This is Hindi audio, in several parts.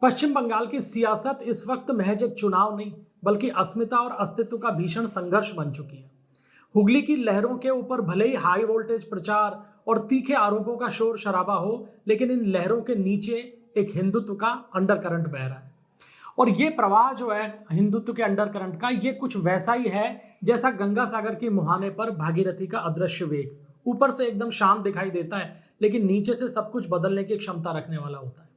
पश्चिम बंगाल की सियासत इस वक्त महज एक चुनाव नहीं बल्कि अस्मिता और अस्तित्व का भीषण संघर्ष बन चुकी है। हुगली की लहरों के ऊपर भले ही हाई वोल्टेज प्रचार और तीखे आरोपों का शोर शराबा हो, लेकिन इन लहरों के नीचे एक हिंदुत्व का अंडरकरंट बह रहा है। और ये प्रवाह जो है हिंदुत्व के अंडरकरंट का, ये कुछ वैसा ही है जैसा गंगा सागर के मुहाने पर भागीरथी का अदृश्य वेग। ऊपर से एकदम शांत दिखाई देता है, लेकिन नीचे से सब कुछ बदलने की क्षमता रखने वाला होता है।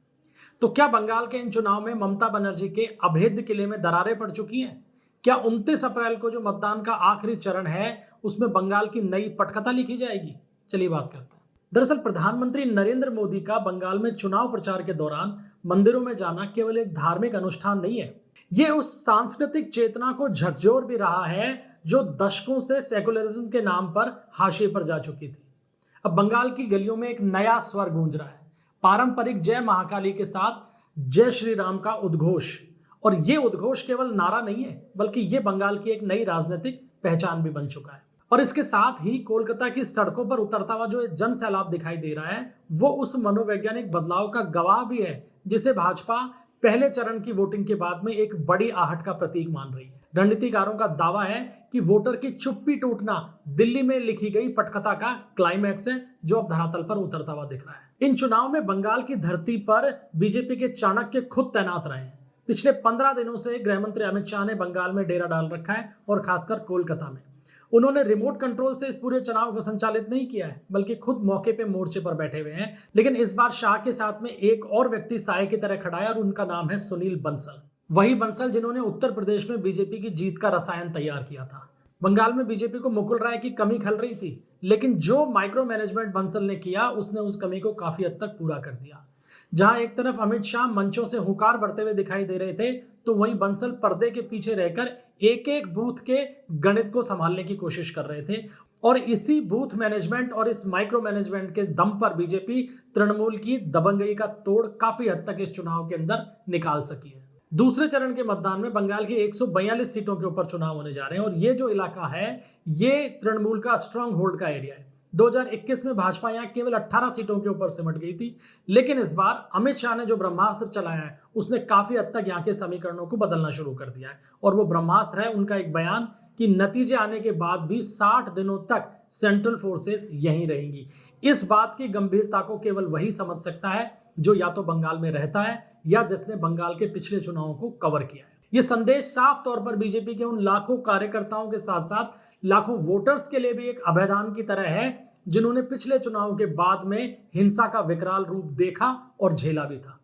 तो क्या बंगाल के इन चुनाव में ममता बनर्जी के अभेद्य किले में दरारें पड़ चुकी हैं? क्या 29 अप्रैल को जो मतदान का आखिरी चरण है उसमें बंगाल की नई पटकथा लिखी जाएगी? चलिए बात करते हैं। दरअसल प्रधानमंत्री नरेंद्र मोदी का बंगाल में चुनाव प्रचार के दौरान मंदिरों में जाना केवल एक धार्मिक अनुष्ठान नहीं है, ये उस सांस्कृतिक चेतना को झकझोर भी रहा है जो दशकों से सेकुलरिज्म के नाम पर हाशिए पर जा चुकी थी। अब बंगाल की गलियों में एक नया स्वर गूंज रहा है, पारंपरिक जय महाकाली के साथ जय श्री राम का उद्घोष। और ये उद्घोष केवल नारा नहीं है, बल्कि ये बंगाल की एक नई राजनीतिक पहचान भी बन चुका है। और इसके साथ ही कोलकाता की सड़कों पर उतरता हुआ जो जन सैलाब दिखाई दे रहा है, वो उस मनोवैज्ञानिक बदलाव का गवाह भी है जिसे भाजपा पहले चरण की वोटिंग के बाद में एक बड़ी आहट का प्रतीक मान रही है। रणनीतिकारों का दावा है कि वोटर की चुप्पी टूटना दिल्ली में लिखी गई पटकथा का क्लाइमैक्स है जो अब धरातल पर उतरता हुआ दिख रहा है। इन चुनाव में बंगाल की धरती पर बीजेपी के चाणक्य खुद तैनात रहे हैं। पिछले 15 दिनों से गृह मंत्री अमित शाह ने बंगाल में डेरा डाल रखा है और खासकर कोलकाता में। उन्होंने रिमोट कंट्रोल से इस पूरे चुनाव को संचालित नहीं किया है, बल्कि खुद मौके पे मोर्चे पर बैठे हुए हैं। लेकिन इस बार शाह के साथ में एक और व्यक्ति साये की तरह खड़ा है और उनका नाम है सुनील बंसल। वही बंसल जिन्होंने उत्तर प्रदेश में बीजेपी की जीत का रसायन तैयार किया था। बंगाल में बीजेपी को मुकुल राय की कमी खल रही थी, लेकिन जो माइक्रो मैनेजमेंट बंसल ने किया उसने उस कमी को काफी हद तक पूरा कर दिया। जहां एक तरफ अमित शाह मंचों से हुंकार भरते हुए दिखाई दे रहे थे, तो वहीं बंसल पर्दे के पीछे रहकर एक एक बूथ के गणित को संभालने की कोशिश कर रहे थे। और इसी बूथ मैनेजमेंट और इस माइक्रो मैनेजमेंट के दम पर बीजेपी तृणमूल की दबंगई का तोड़ काफी हद तक इस चुनाव के अंदर निकाल सकी है। दूसरे चरण के मतदान में बंगाल की 142 सीटों के ऊपर चुनाव होने जा रहे हैं और ये जो इलाका है ये तृणमूल का स्ट्रांग होल्ड का एरिया है। 2021 में भाजपा यहाँ केवल 18 सीटों के ऊपर सिमट गई थी, लेकिन इस बार अमित शाह ने जो ब्रह्मास्त्र चलाया है उसने काफी हद तक यहाँ के समीकरणों को बदलना शुरू कर दिया है। और वो ब्रह्मास्त्र है उनका एक बयान कि नतीजे आने के बाद भी 60 दिनों तक सेंट्रल फोर्सेस यहीं रहेंगी। इस बात की गंभीरता को केवल वही समझ सकता है जो या तो बंगाल में रहता है या जिसने बंगाल के पिछले चुनावों को कवर किया है। ये संदेश साफ तौर पर बीजेपी के उन लाखों कार्यकर्ताओं के साथ साथ लाखों वोटर्स के लिए भी एक अभयदान की तरह है जिन्होंने पिछले चुनाव के बाद में हिंसा का विकराल रूप देखा और झेला भी था।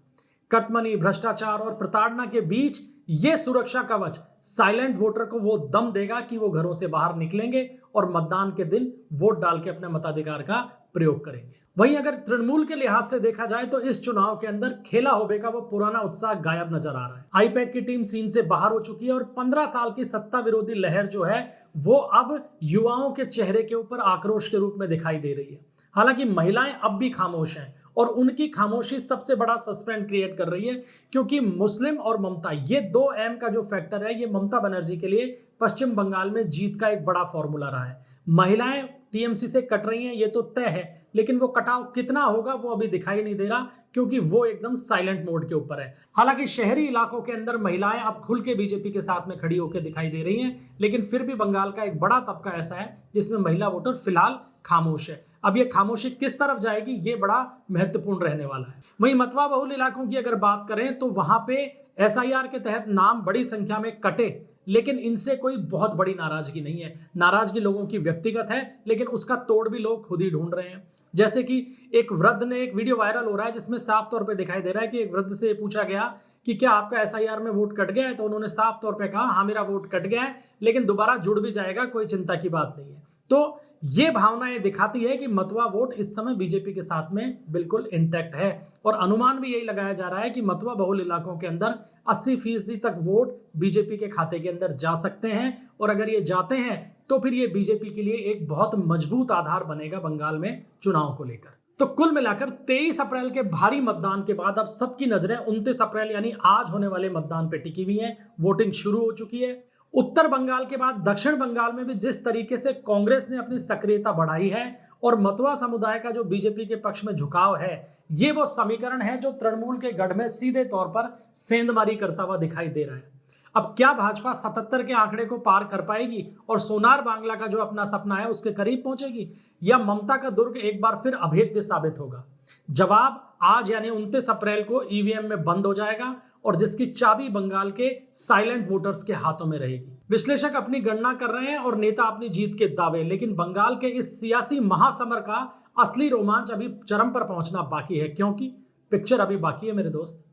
कटमनी, भ्रष्टाचार और प्रताड़ना के बीच ये सुरक्षा कवच साइलेंट वोटर को वो दम देगा कि वो घरों से बाहर निकलेंगे और मतदान के दिन वोट डाल के अपने मताधिकार का प्रयोग करेंगे। वहीं अगर तृणमूल के लिहाज से देखा जाए तो इस चुनाव के अंदर खेला होबे का वो पुराना उत्साह गायब नजर आ रहा है। आईपैक की टीम सीन से बाहर हो चुकी है और 15 साल की सत्ता विरोधी लहर जो है वो अब युवाओं के चेहरे के ऊपर आक्रोश के रूप में दिखाई दे रही है। हालांकि महिलाएं अब भी खामोश हैं और उनकी खामोशी सबसे बड़ा सस्पेंस क्रिएट कर रही है, क्योंकि मुस्लिम और ममता, ये दो एम का जो फैक्टर है, ये ममता बनर्जी के लिए पश्चिम बंगाल में जीत का एक बड़ा फॉर्मूला रहा है। महिलाएं टीएमसी से कट रही हैं ये तो तय है, लेकिन वो कटाव कितना होगा वो अभी दिखाई नहीं दे रहा, क्योंकि वो एकदम साइलेंट मोड के ऊपर है। हालांकि शहरी इलाकों के अंदर महिलाएं अब खुल के बीजेपी के साथ में खड़ी होकर दिखाई दे रही हैं, लेकिन फिर भी बंगाल का एक बड़ा तबका ऐसा है जिसमें महिला वोटर फिलहाल खामोश है। अब ये खामोशी किस तरफ जाएगी ये बड़ा महत्वपूर्ण रहने वाला है। वहीं मतवा बहुल इलाकों की अगर बात करें तो वहां पे एसआईआर के तहत नाम बड़ी संख्या में कटे, लेकिन इनसे कोई बहुत बड़ी नाराजगी नहीं है। नाराजगी लोगों की व्यक्तिगत है, लेकिन उसका तोड़ भी लोग खुद ही ढूंढ रहे हैं। जैसे कि एक वृद्ध ने, एक वीडियो वायरल हो रहा है जिसमें साफ तौर पे दिखाई दे रहा है कि एक वृद्ध से पूछा गया कि क्या आपका एसआईआर में वोट कट गया है, तो उन्होंने साफ तौर पे कहा हाँ मेरा वोट कट गया है, लेकिन दोबारा जुड़ भी जाएगा, कोई चिंता की बात नहीं है। तो ये भावना ये दिखाती है कि मतवा वोट इस समय बीजेपी के साथ में बिल्कुल इंटैक्ट है। और अनुमान भी यही लगाया जा रहा है कि मतवा बहुल इलाकों के अंदर 80% तक वोट बीजेपी के खाते के अंदर जा सकते हैं। और अगर ये जाते हैं तो फिर ये बीजेपी के लिए एक बहुत मजबूत आधार बनेगा बंगाल में चुनाव को लेकर। तो कुल मिलाकर 23 अप्रैल के भारी मतदान के बाद अब सबकी नजरें 29 अप्रैल यानी आज होने वाले मतदान पे टिकी हुई हैं। वोटिंग शुरू हो चुकी है। उत्तर बंगाल के बाद दक्षिण बंगाल में भी जिस तरीके से कांग्रेस ने अपनी सक्रियता बढ़ाई है और मतवा समुदाय का जो बीजेपी के पक्ष में झुकाव है, ये वो समीकरण है जो तृणमूल के गढ़ में सीधे तौर पर सेंधमारी करता हुआ दिखाई दे रहा है। अब क्या भाजपा 77 के आंकड़े को पार कर पाएगी और सोनार बांग्ला का जो अपना सपना है उसके करीब पहुंचेगी, या ममता का दुर्ग एक बार फिर अभेद्य साबित होगा? जवाब आज यानी 29 अप्रैल को ईवीएम में बंद हो जाएगा और जिसकी चाबी बंगाल के साइलेंट वोटर्स के हाथों में रहेगी। विश्लेषक अपनी गणना कर रहे हैं और नेता अपनी जीत के दावे, लेकिन बंगाल के इस सियासी महासमर का असली रोमांच अभी चरम पर पहुंचना बाकी है, क्योंकि पिक्चर अभी बाकी है मेरे दोस्त।